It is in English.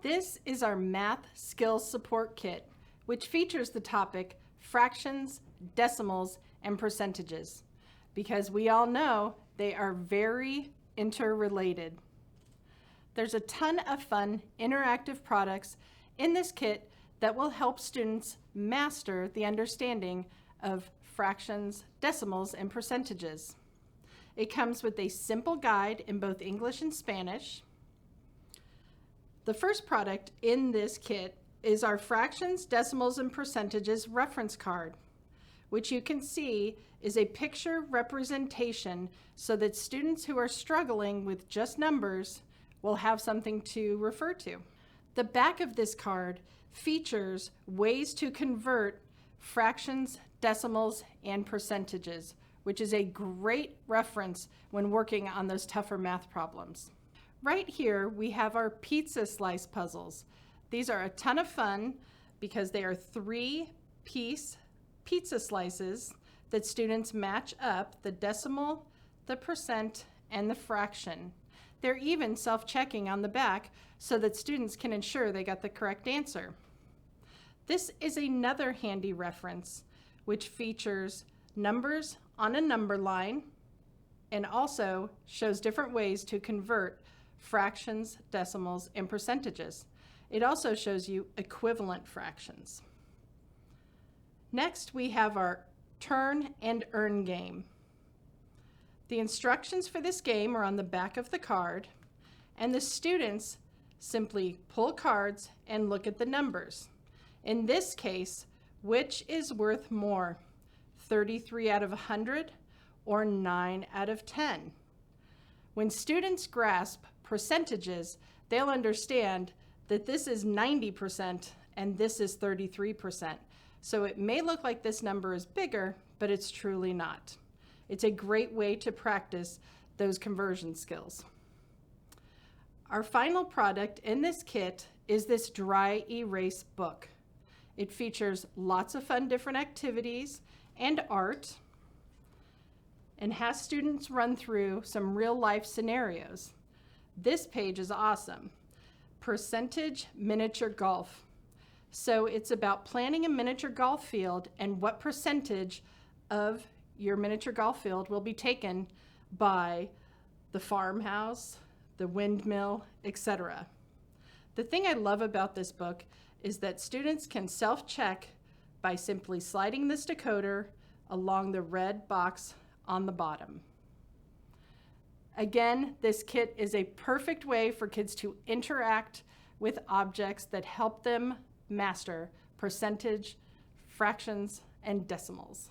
This is our Math Skills Support Kit, which features the topic fractions, decimals, and percentages, because we all know they are very interrelated. There's a ton of fun interactive products in this kit that will help students master the understanding of fractions, decimals, and percentages. It comes with a simple guide in both English and Spanish. The first product in this kit is our Fractions, Decimals, and Percentages reference card, which you can see is a picture representation so that students who are struggling with just numbers will have something to refer to. The back of this card features ways to convert fractions, decimals, and percentages, which is a great reference when working on those tougher math problems. Right here, we have our pizza slice puzzles. These are a ton of fun because they are 3-piece pizza slices that students match up the decimal, the percent, and the fraction. They're even self-checking on the back so that students can ensure they got the correct answer. This is another handy reference which features numbers on a number line and also shows different ways to convert fractions, decimals, and percentages. It also shows you equivalent fractions. Next, we have our turn and earn game. The instructions for this game are on the back of the card, and the students simply pull cards and look at the numbers. In this case, which is worth more, 33 out of 100 or 9 out of 10? When students grasp percentages, they'll understand that this is 90% and this is 33%. So it may look like this number is bigger, but it's truly not. It's a great way to practice those conversion skills. Our final product in this kit is this dry erase book. It features lots of fun different activities and art and has students run through some real life scenarios. This page is awesome. Percentage miniature golf. So it's about planning a miniature golf field and what percentage of your miniature golf field will be taken by the farmhouse, the windmill, etc. The thing I love about this book is that students can self-check by simply sliding this decoder along the red box on the bottom. Again, this kit is a perfect way for kids to interact with objects that help them master percentage, fractions, and decimals.